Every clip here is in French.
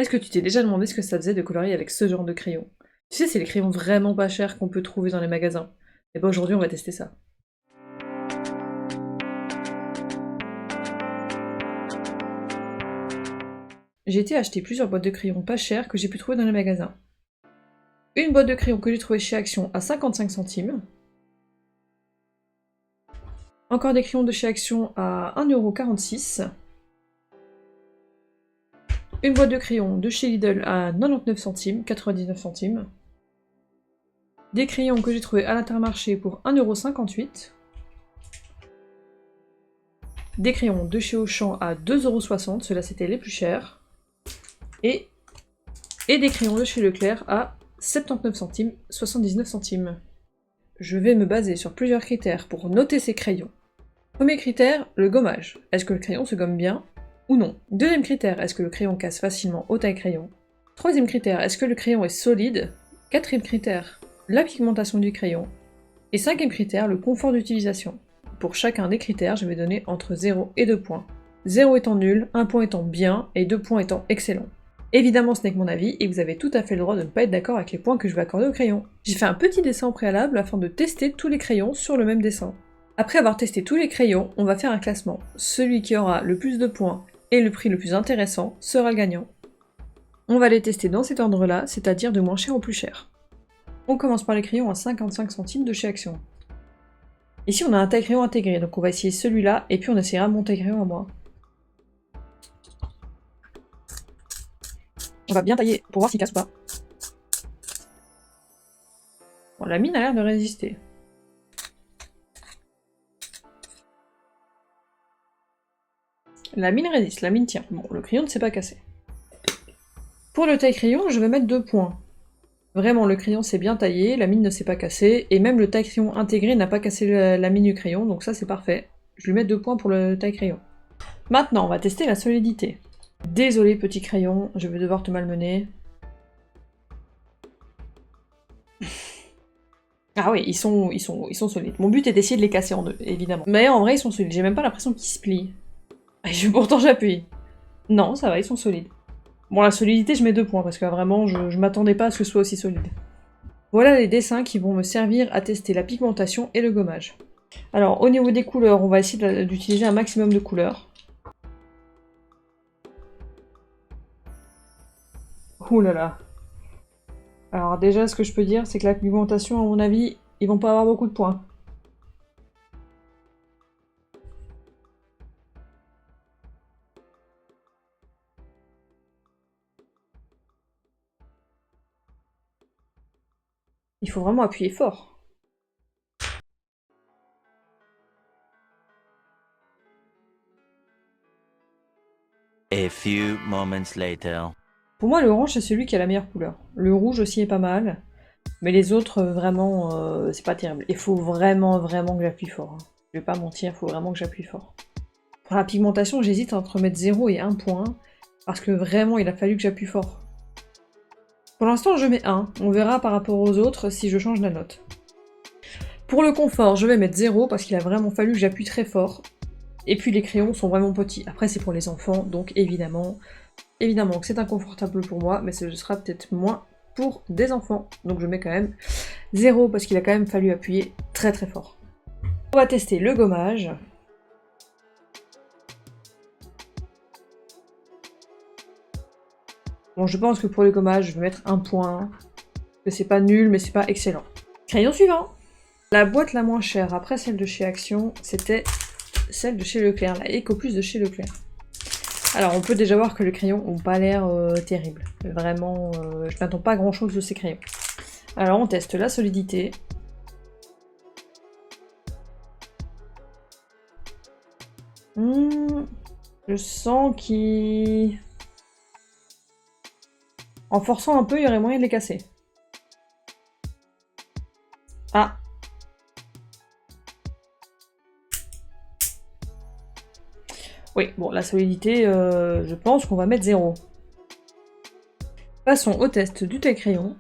Est-ce que tu t'es déjà demandé ce que ça faisait de colorier avec ce genre de crayon? Tu sais, c'est les crayons vraiment pas chers qu'on peut trouver dans les magasins. Et bah aujourd'hui, on va tester ça. J'ai été acheter plusieurs boîtes de crayons pas chères que j'ai pu trouver dans les magasins. Une boîte de crayons que j'ai trouvée chez Action à 55 centimes. Encore des crayons de chez Action à 1,46 €. Une boîte de crayons de chez Lidl à 99 centimes, 99 centimes. Des crayons que j'ai trouvés à l'Intermarché pour 1,58 €. Des crayons de chez Auchan à 2,60 €, ceux-là c'était les plus chers. Et des crayons de chez Leclerc à 79 centimes, 79 centimes. Je vais me baser sur plusieurs critères pour noter ces crayons. Premier critère, le gommage. Est-ce que le crayon se gomme bien ou non? Deuxième critère, est-ce que le crayon casse facilement au taille-crayon? Troisième critère, est-ce que le crayon est solide? Quatrième critère, la pigmentation du crayon. Et cinquième critère, le confort d'utilisation. Pour chacun des critères, je vais donner entre 0 et 2 points. 0 étant nul, 1 point étant bien et 2 points étant excellent. Évidemment, ce n'est que mon avis, et vous avez tout à fait le droit de ne pas être d'accord avec les points que je vais accorder au crayon. J'ai fait un petit dessin au préalable afin de tester tous les crayons sur le même dessin. Après avoir testé tous les crayons, on va faire un classement. Celui qui aura le plus de points et le prix le plus intéressant sera le gagnant. On va les tester dans cet ordre-là, c'est-à-dire de moins cher au plus cher. On commence par les crayons à 55 centimes de chez Action. Ici, on a un taille-crayon intégré, donc on va essayer celui-là, et puis on essaiera mon taille-crayon à moi. On va bien tailler pour voir s'il casse ou pas. Bon, la mine a l'air de résister. La mine résiste, la mine tient. Bon, le crayon ne s'est pas cassé. Pour le taille-crayon, je vais mettre 2 points. Vraiment, le crayon s'est bien taillé, la mine ne s'est pas cassée, et même le taille-crayon intégré n'a pas cassé la mine du crayon, donc ça c'est parfait. Je lui mets 2 points pour le taille-crayon. Maintenant, on va tester la solidité. Désolé petit crayon, je vais devoir te malmener. Ah oui, ils sont solides. Mon but est d'essayer de les casser en deux, évidemment. Mais en vrai, ils sont solides, j'ai même pas l'impression qu'ils se plient. Pourtant j'appuie. Non, ça va, ils sont solides. Bon, la solidité, je mets 2 points, parce que vraiment, je m'attendais pas à ce que ce soit aussi solide. Voilà les dessins qui vont me servir à tester la pigmentation et le gommage. Alors, au niveau des couleurs, on va essayer d'utiliser un maximum de couleurs. Ouh là là. Alors déjà, ce que je peux dire, c'est que la pigmentation, à mon avis, ils vont pas avoir beaucoup de points. Il faut vraiment appuyer fort. A few moments later. Pour moi, l'orange, c'est celui qui a la meilleure couleur. Le rouge aussi est pas mal. Mais les autres, vraiment, c'est pas terrible. Il faut vraiment que j'appuie fort. Hein. Je vais pas mentir, il faut vraiment que j'appuie fort. Pour la pigmentation, j'hésite entre mettre 0 et 1 point. Parce que vraiment, il a fallu que j'appuie fort. Pour l'instant, je mets 1. On verra par rapport aux autres si je change la note. Pour le confort, je vais mettre 0 parce qu'il a vraiment fallu que j'appuie très fort. Et puis les crayons sont vraiment petits. Après, c'est pour les enfants, donc évidemment que c'est inconfortable pour moi, mais ce sera peut-être moins pour des enfants. Donc je mets quand même 0 parce qu'il a quand même fallu appuyer très fort. On va tester le gommage. Bon, je pense que pour le gommage, je vais mettre 1 point. Que c'est pas nul, mais c'est pas excellent. Crayon suivant. La boîte la moins chère, après celle de chez Action, c'était celle de chez Leclerc, la Eco Plus de chez Leclerc. Alors on peut déjà voir que les crayons n'ont pas l'air terribles. Vraiment, je n'attends pas grand chose de ces crayons. Alors on teste la solidité. Je sens qu'il... En forçant un peu, il y aurait moyen de les casser. Ah. Oui, bon, la solidité, je pense qu'on va mettre 0. Passons au test du taille-crayon.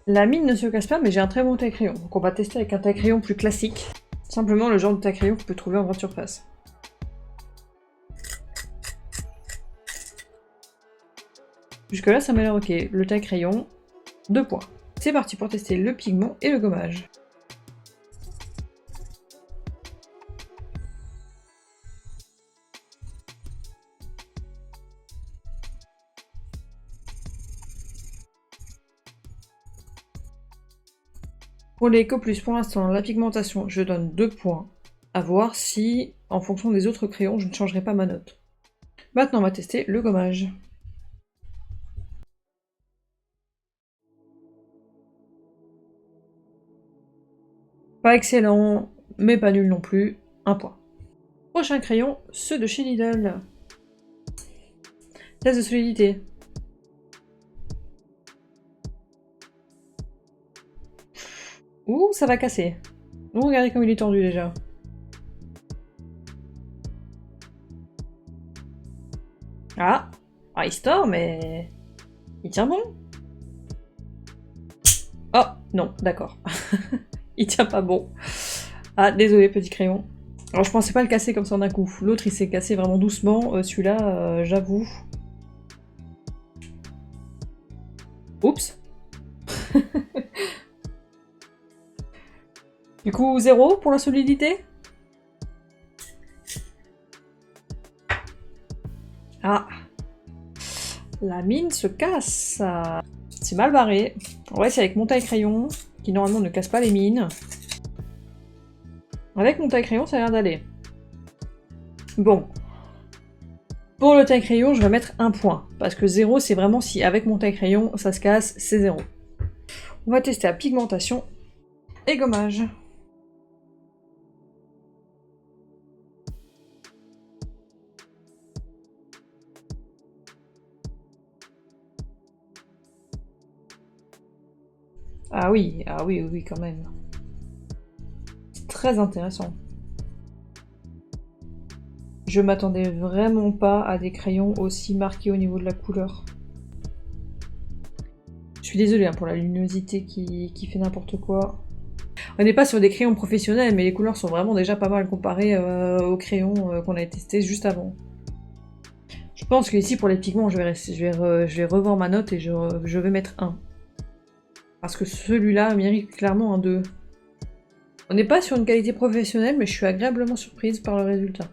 La mine ne se casse pas, mais j'ai un très bon taille-crayon. Donc on va tester avec un taille-crayon plus classique. Simplement le genre de taille-crayon qu'on peut trouver en grande surface. Jusque là ça m'a l'air ok. Le taille-crayon, 2 points. C'est parti pour tester le pigment et le gommage. Pour les Eco Plus, pour l'instant, la pigmentation, je donne 2 points. À voir si, en fonction des autres crayons, je ne changerai pas ma note. Maintenant, on va tester le gommage. Pas excellent, mais pas nul non plus. 1 point. Prochain crayon, ceux de chez Lidl. Test de solidité. Ouh, ça va casser. Ouh, regardez comme il est tendu déjà. Ah, il se tord, mais il tient bon. Oh, non, d'accord. Il tient pas bon. Ah, désolé, petit crayon. Alors, je pensais pas le casser comme ça d'un coup. L'autre, il s'est cassé vraiment doucement. Celui-là, j'avoue. Oups. Du coup, 0 pour la solidité. Ah. La mine se casse. C'est mal barré. Ouais, c'est avec mon taille-crayon, qui normalement ne casse pas les mines. Avec mon taille-crayon, ça a l'air d'aller. Bon. Pour le taille-crayon, je vais mettre 1 point. Parce que 0, c'est vraiment si avec mon taille-crayon, ça se casse, c'est 0. On va tester la pigmentation et gommage. Ah oui, oui, quand même. C'est très intéressant. Je m'attendais vraiment pas à des crayons aussi marqués au niveau de la couleur. Je suis désolée pour la luminosité qui fait n'importe quoi. On n'est pas sur des crayons professionnels, mais les couleurs sont vraiment déjà pas mal comparées aux crayons qu'on avait testés juste avant. Je pense que ici, pour les pigments, je vais revoir ma note et je vais mettre 1. Parce que celui-là mérite clairement un 2. On n'est pas sur une qualité professionnelle, mais je suis agréablement surprise par le résultat.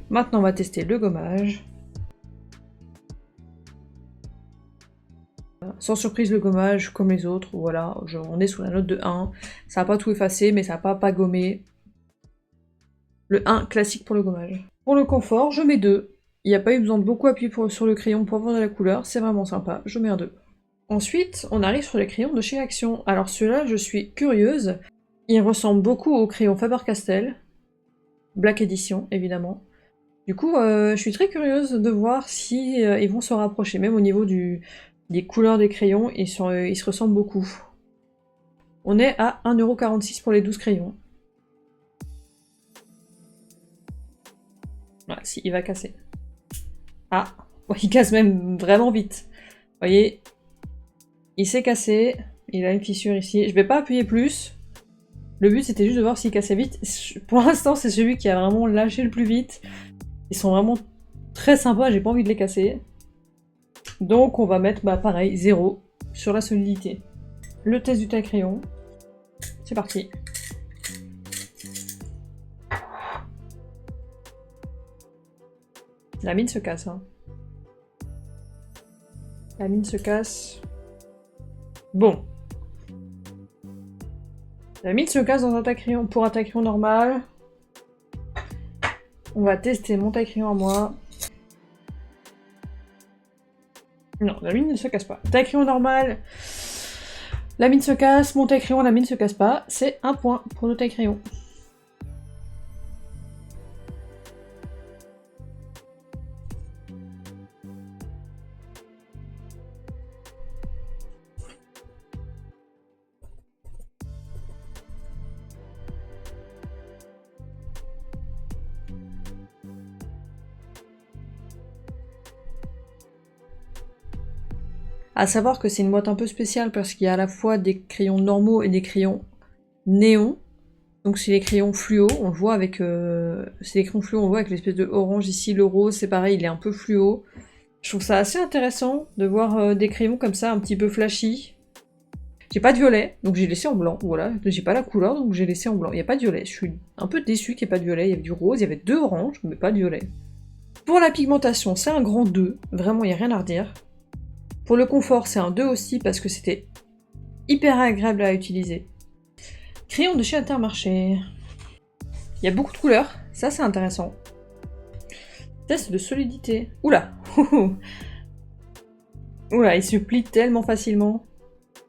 Maintenant, on va tester le gommage. Sans surprise, le gommage, comme les autres, voilà, on est sous la note de 1. Ça n'a pas tout effacé, mais ça n'a pas gommé. Le 1 classique pour le gommage. Pour le confort, je mets 2. Il n'y a pas eu besoin de beaucoup appuyer sur le crayon pour avoir de la couleur, c'est vraiment sympa, je mets un 2. Ensuite, on arrive sur les crayons de chez Action. Alors ceux-là, je suis curieuse. Ils ressemblent beaucoup aux crayons Faber-Castell. Black Edition, évidemment. Du coup, je suis très curieuse de voir si ils vont se rapprocher, même au niveau des couleurs des crayons, ils se ressemblent beaucoup. On est à 1,46€ pour les 12 crayons. Voilà, si, il va casser. Ah, il casse même vraiment vite. Vous voyez, il s'est cassé, il a une fissure ici. Je vais pas appuyer plus. Le but c'était juste de voir s'il cassait vite. Pour l'instant, c'est celui qui a vraiment lâché le plus vite. Ils sont vraiment très sympas, j'ai pas envie de les casser. Donc on va mettre, pareil, 0 sur la solidité. Le test du taille-crayon. C'est parti. La mine se casse, hein. La mine se casse. Bon. La mine se casse dans un taille-crayon pour un taille-crayon normal. On va tester mon taille-crayon à moi. Non, la mine ne se casse pas. Taille-crayon normal. La mine se casse, mon taille-crayon, la mine se casse pas. C'est 1 point pour le taille-crayon. À savoir que c'est une boîte un peu spéciale parce qu'il y a à la fois des crayons normaux et des crayons néons. Donc c'est les crayons fluo, on le voit avec... c'est les crayons fluo, on le voit avec l'espèce de orange ici, le rose, c'est pareil, il est un peu fluo. Je trouve ça assez intéressant de voir des crayons comme ça, un petit peu flashy. J'ai pas de violet, donc j'ai laissé en blanc, voilà. J'ai pas la couleur, donc j'ai laissé en blanc. Il n'y a pas de violet, je suis un peu déçue qu'il n'y ait pas de violet. Il y avait du rose, il y avait 2 oranges, mais pas de violet. Pour la pigmentation, c'est un grand 2, vraiment il n'y a rien à redire. Pour le confort, c'est un 2 aussi, parce que c'était hyper agréable à utiliser. Crayon de chez Intermarché. Il y a beaucoup de couleurs, ça c'est intéressant. Test de solidité. Oula. Oula, il se plie tellement facilement.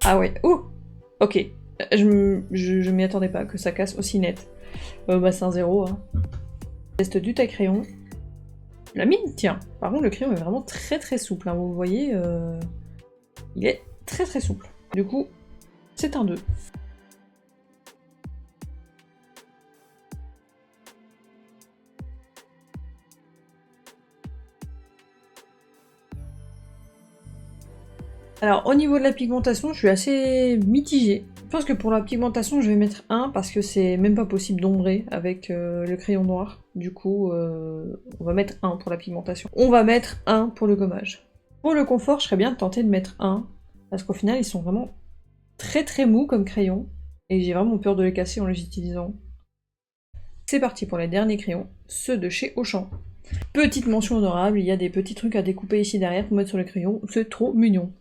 Ah ouais, oh. Ok, je m'y attendais pas que ça casse aussi net. Bah c'est un 0. Hein. Test du taille-crayon. La mine tient. Par contre, le crayon est vraiment très très souple. Hein. Vous le voyez, il est très très souple. Du coup, c'est un 2. Alors, au niveau de la pigmentation, je suis assez mitigée. Je pense que pour la pigmentation, je vais mettre 1 parce que c'est même pas possible d'ombrer avec le crayon noir. Du coup, on va mettre 1 pour la pigmentation. On va mettre 1 pour le gommage. Pour le confort, je serais bien tentée de mettre 1 parce qu'au final, ils sont vraiment très très mous comme crayon et j'ai vraiment peur de les casser en les utilisant. C'est parti pour les derniers crayons, ceux de chez Auchan. Petite mention honorable, il y a des petits trucs à découper ici derrière pour mettre sur le crayon, c'est trop mignon.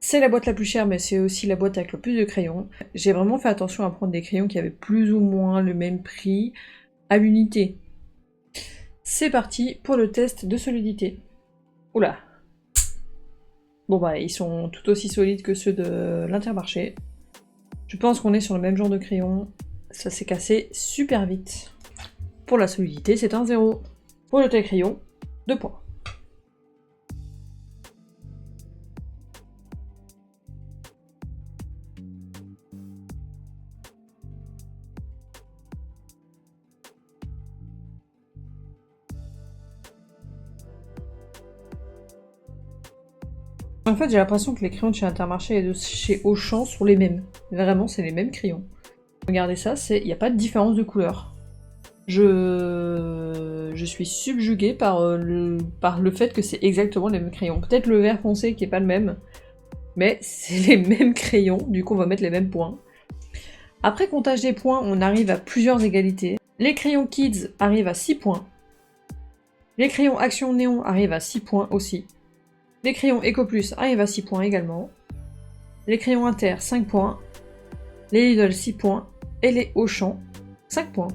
C'est la boîte la plus chère, mais c'est aussi la boîte avec le plus de crayons. J'ai vraiment fait attention à prendre des crayons qui avaient plus ou moins le même prix à l'unité. C'est parti pour le test de solidité. Oula. Bon bah, ils sont tout aussi solides que ceux de l'Intermarché. Je pense qu'on est sur le même genre de crayon. Ça s'est cassé super vite. Pour la solidité, c'est un 0. Pour le taille-crayon, 2 points. En fait, j'ai l'impression que les crayons de chez Intermarché et de chez Auchan sont les mêmes. Vraiment, c'est les mêmes crayons. Regardez ça, il n'y a pas de différence de couleur. Je suis subjuguée par le fait que c'est exactement les mêmes crayons. Peut-être le vert foncé qui est pas le même, mais c'est les mêmes crayons, du coup on va mettre les mêmes points. Après comptage des points, on arrive à plusieurs égalités. Les crayons Kids arrivent à 6 points. Les crayons Action Néon arrivent à 6 points aussi. Les crayons Eco Plus arrivent à 6 points également. Les crayons Inter, 5 points. Les Lidl, 6 points. Et les Auchan, 5 points.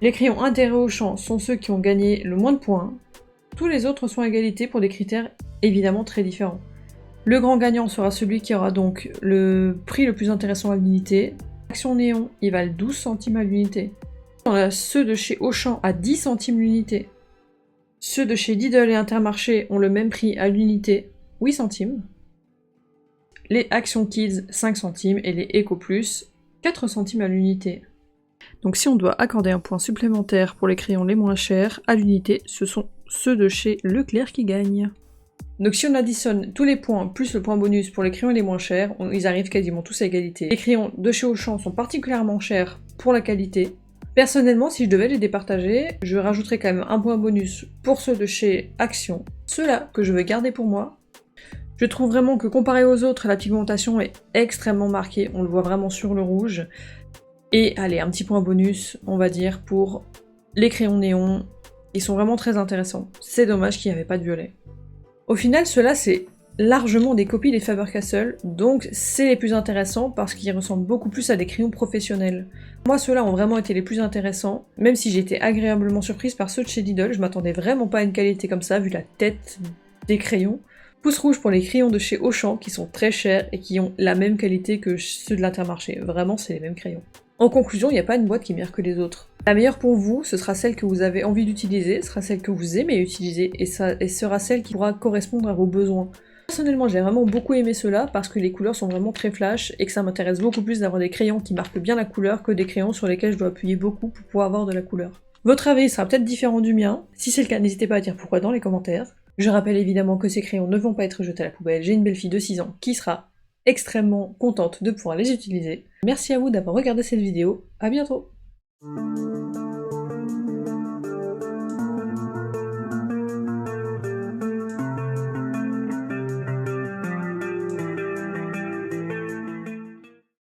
Les crayons Inter et Auchan sont ceux qui ont gagné le moins de points. Tous les autres sont à égalité pour des critères évidemment très différents. Le grand gagnant sera celui qui aura donc le prix le plus intéressant à l'unité. Action Néon, ils valent 12 centimes à l'unité. On a ceux de chez Auchan à 10 centimes l'unité. Ceux de chez Lidl et Intermarché ont le même prix à l'unité, 8 centimes. Les Action Kids, 5 centimes, et les Eco Plus, 4 centimes à l'unité. Donc si on doit accorder un point supplémentaire pour les crayons les moins chers, à l'unité, ce sont ceux de chez Leclerc qui gagnent. Donc si on additionne tous les points plus le point bonus pour les crayons les moins chers, ils arrivent quasiment tous à égalité. Les crayons de chez Auchan sont particulièrement chers pour la qualité. Personnellement, si je devais les départager, je rajouterais quand même un point bonus pour ceux de chez Action. Ceux-là que je vais garder pour moi. Je trouve vraiment que comparé aux autres, la pigmentation est extrêmement marquée, on le voit vraiment sur le rouge. Et allez, un petit point bonus, on va dire, pour les crayons néons. Ils sont vraiment très intéressants. C'est dommage qu'il n'y avait pas de violet. Au final, ceux-là, c'est largement des copies des Faber-Castell, donc c'est les plus intéressants parce qu'ils ressemblent beaucoup plus à des crayons professionnels. Moi, ceux-là ont vraiment été les plus intéressants, même si j'ai été agréablement surprise par ceux de chez Lidl, je m'attendais vraiment pas à une qualité comme ça, vu la tête des crayons. Pouce rouge pour les crayons de chez Auchan, qui sont très chers et qui ont la même qualité que ceux de l'Intermarché. Vraiment, c'est les mêmes crayons. En conclusion, il n'y a pas une boîte qui est meilleure que les autres. La meilleure pour vous, ce sera celle que vous avez envie d'utiliser, ce sera celle que vous aimez utiliser, et sera celle qui pourra correspondre à vos besoins. Personnellement, j'ai vraiment beaucoup aimé ceux-là parce que les couleurs sont vraiment très flash et que ça m'intéresse beaucoup plus d'avoir des crayons qui marquent bien la couleur que des crayons sur lesquels je dois appuyer beaucoup pour pouvoir avoir de la couleur. Votre avis sera peut-être différent du mien. Si c'est le cas, n'hésitez pas à dire pourquoi dans les commentaires. Je rappelle évidemment que ces crayons ne vont pas être jetés à la poubelle. J'ai une belle fille de 6 ans qui sera extrêmement contente de pouvoir les utiliser. Merci à vous d'avoir regardé cette vidéo, à bientôt!